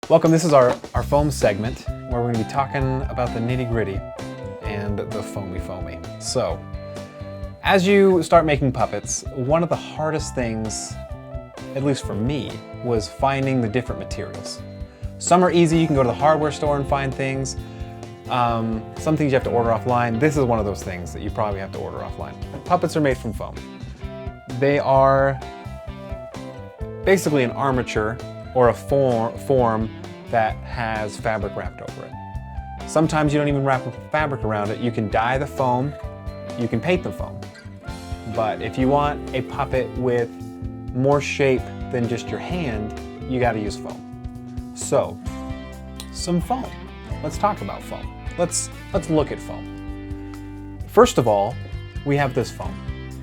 Welcome, this is our foam segment where we're going to be talking about the nitty-gritty and the foamy. So, as you start making puppets, one of the hardest things, at least for me, was finding the different materials. Some are easy, you can go to the hardware store and find things. Some things you have to order offline. This is one of those things that you probably have to order offline. Puppets are made from foam. They are basically an armature or a form that has fabric wrapped over it. Sometimes you don't even wrap fabric around it. You can dye the foam, you can paint the foam. But if you want a puppet with more shape than just your hand, you gotta use foam. So, some foam. Let's talk about foam. Let's look at foam. First of all, we have this foam.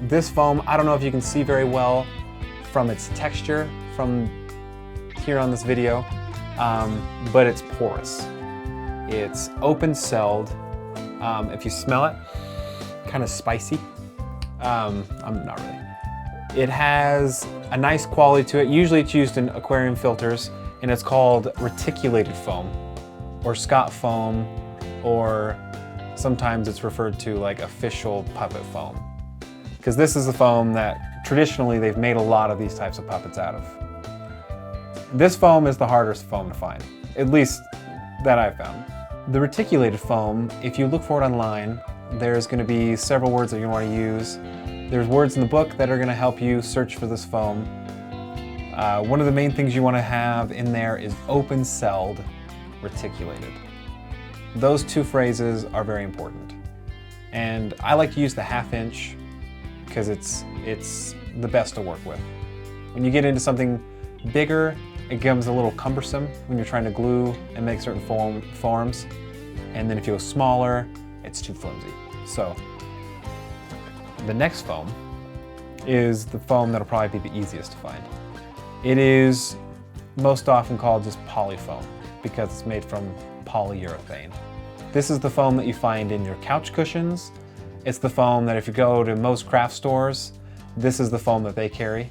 This foam, I don't know if you can see very well from its texture from here on this video, but it's porous. It's open-celled. If you smell it, kind of spicy. I'm not really. It has a nice quality to it. Usually it's used in aquarium filters, and it's called reticulated foam, or Scott foam, or sometimes it's referred to like official puppet foam. Because this is the foam that traditionally they've made a lot of these types of puppets out of. This foam is the hardest foam to find, at least that I've found. The reticulated foam, if you look for it online, there's going to be several words that you want to use. There's words in the book that are going to help you search for this foam. One of the main things you want to have in there is open-celled reticulated. Those two phrases are very important. And I like to use the 1/2 inch because it's the best to work with. When you get into something bigger, it becomes a little cumbersome when you're trying to glue and make certain forms. And then if you go smaller, it's too flimsy. So the next foam is the foam that'll probably be the easiest to find. It is most often called just polyfoam because it's made from polyurethane. This is the foam that you find in your couch cushions. It's the foam that if you go to most craft stores, this is the foam that they carry.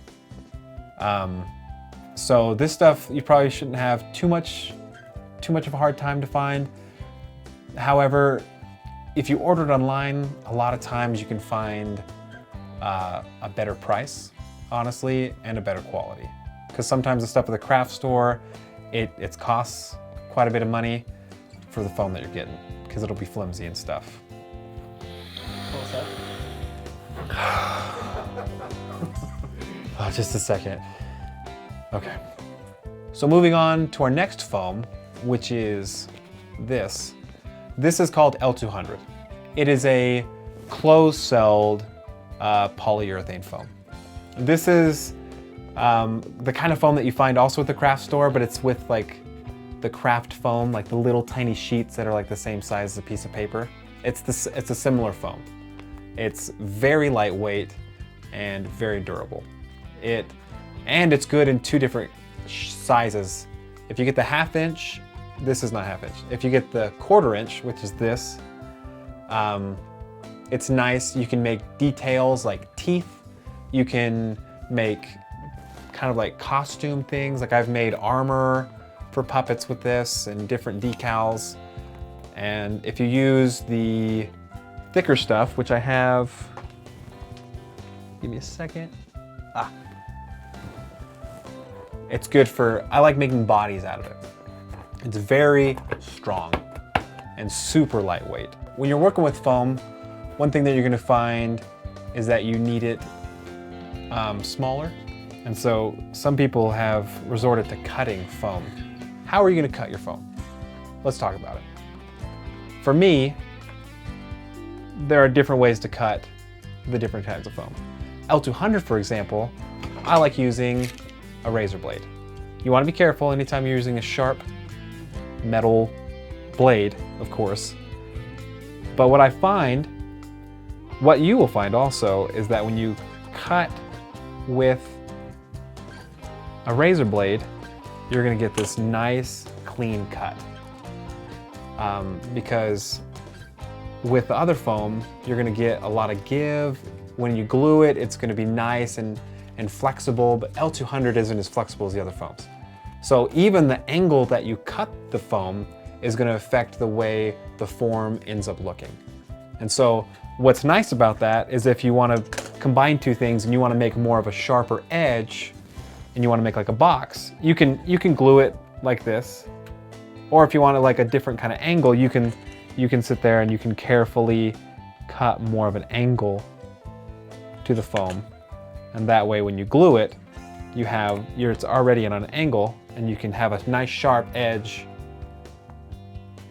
So this stuff you probably shouldn't have too much of a hard time to find. However, if you order it online, a lot of times you can find a better price, honestly, and a better quality. Because sometimes the stuff at the craft store, it costs quite a bit of money for the foam that you're getting, because it'll be flimsy and stuff. Oh, just a second. Okay. So moving on to our next foam, which is this. This is called L200. It is a closed-celled polyurethane foam. This is the kind of foam that you find also at the craft store, but it's with like the craft foam, like the little tiny sheets that are like the same size as a piece of paper. It's a similar foam. It's very lightweight and very durable. And it's good in two different sizes. If you get the 1/2 inch, this is not 1/2 inch. If you get the 1/4 inch, which is this, it's nice. You can make details like teeth. You can make kind of like costume things. Like I've made armor for puppets with this and different decals. And if you use the thicker stuff, which I have, give me a second. It's good for, I like making bodies out of it. It's very strong and super lightweight. When you're working with foam, one thing that you're gonna find is that you need it smaller. And so some people have resorted to cutting foam. How are you gonna cut your foam? Let's talk about it. For me, there are different ways to cut the different kinds of foam. L200, for example, I like using a razor blade. You want to be careful anytime you're using a sharp metal blade, of course. But what you will find also is that when you cut with a razor blade, you're going to get this nice, clean cut. Because with the other foam, you're going to get a lot of give. When you glue it, it's going to be nice and flexible, but L200 isn't as flexible as the other foams. So even the angle that you cut the foam is going to affect the way the form ends up looking. And so what's nice about that is if you want to combine two things and you want to make more of a sharper edge and you want to make like a box, you can glue it like this. Or if you want like a different kind of angle, you can sit there and you can carefully cut more of an angle to the foam. And that way when you glue it, it's already at an angle and you can have a nice sharp edge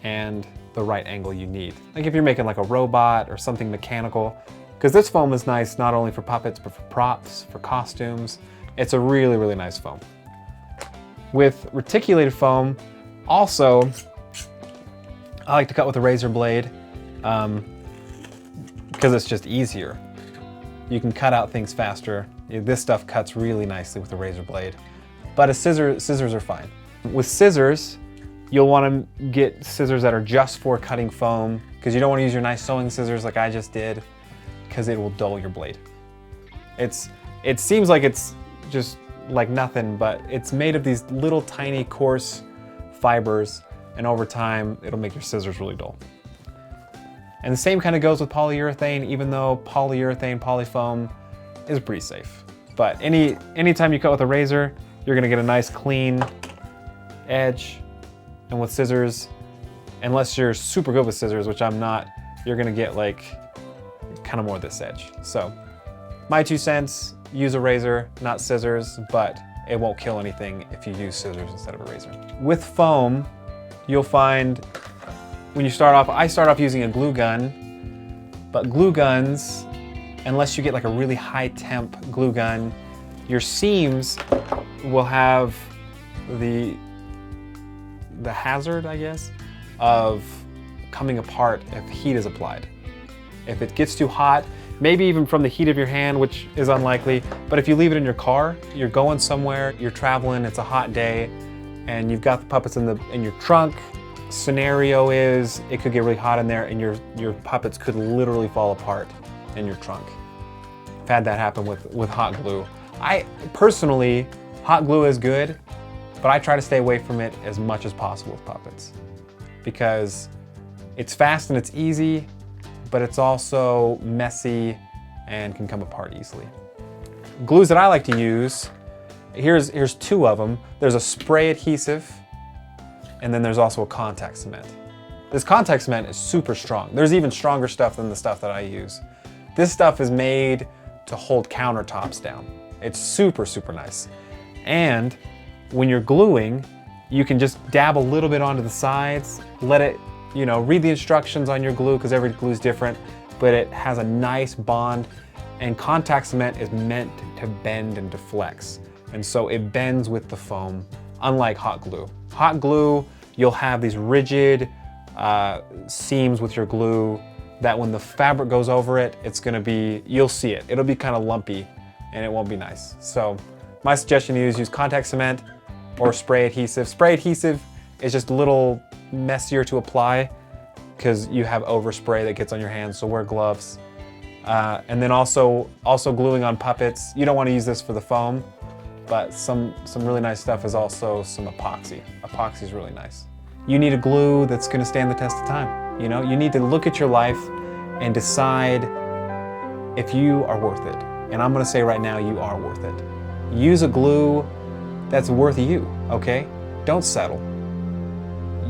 and the right angle you need. Like if you're making like a robot or something mechanical, because this foam is nice not only for puppets, but for props, for costumes. It's a really, really nice foam. With reticulated foam, also, I like to cut with a razor blade because it's just easier. You can cut out things faster. This stuff cuts really nicely with a razor blade, but scissors are fine. With scissors, you'll want to get scissors that are just for cutting foam because you don't want to use your nice sewing scissors like I just did because it will dull your blade. It seems like it's just like nothing, but it's made of these little tiny coarse fibers, and over time it'll make your scissors really dull. And the same kind of goes with polyurethane, even though polyurethane, polyfoam is pretty safe. But anytime you cut with a razor, you're gonna get a nice clean edge. And with scissors, unless you're super good with scissors, which I'm not, you're gonna get like kind of more this edge. So my 2 cents, use a razor, not scissors, but it won't kill anything if you use scissors instead of a razor. With foam, you'll find when you start off, I start off using a glue gun, but glue guns, unless you get like a really high temp glue gun, your seams will have the hazard, I guess, of coming apart if heat is applied. If it gets too hot, maybe even from the heat of your hand, which is unlikely, but if you leave it in your car, you're going somewhere, you're traveling, it's a hot day, and you've got the puppets in your trunk, scenario is it could get really hot in there and your puppets could literally fall apart in your trunk. I've had that happen with hot glue. I personally, hot glue is good, but I try to stay away from it as much as possible with puppets because it's fast and it's easy, but it's also messy and can come apart easily. Glues that I like to use, here's 2 of them. There's a spray adhesive, and then there's also a contact cement. This contact cement is super strong. There's even stronger stuff than the stuff that I use. This stuff is made to hold countertops down. It's super, super nice. And when you're gluing, you can just dab a little bit onto the sides, let it, read the instructions on your glue because every glue is different, but it has a nice bond, and contact cement is meant to bend and to flex. And so it bends with the foam, unlike hot glue. Hot glue, you'll have these rigid seams with your glue that when the fabric goes over it, you'll see it. It'll be kind of lumpy and it won't be nice. So my suggestion is use contact cement or spray adhesive. Spray adhesive is just a little messier to apply because you have overspray that gets on your hands, so wear gloves. And then also gluing on puppets. You don't want to use this for the foam, but some really nice stuff is also some epoxy. Epoxy is really nice. You need a glue that's going to stand the test of time. You need to look at your life and decide if you are worth it. And I'm going to say right now, you are worth it. Use a glue that's worth you, okay? Don't settle.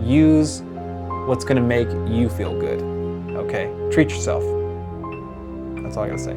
Use what's going to make you feel good, okay? Treat yourself. That's all I got to say.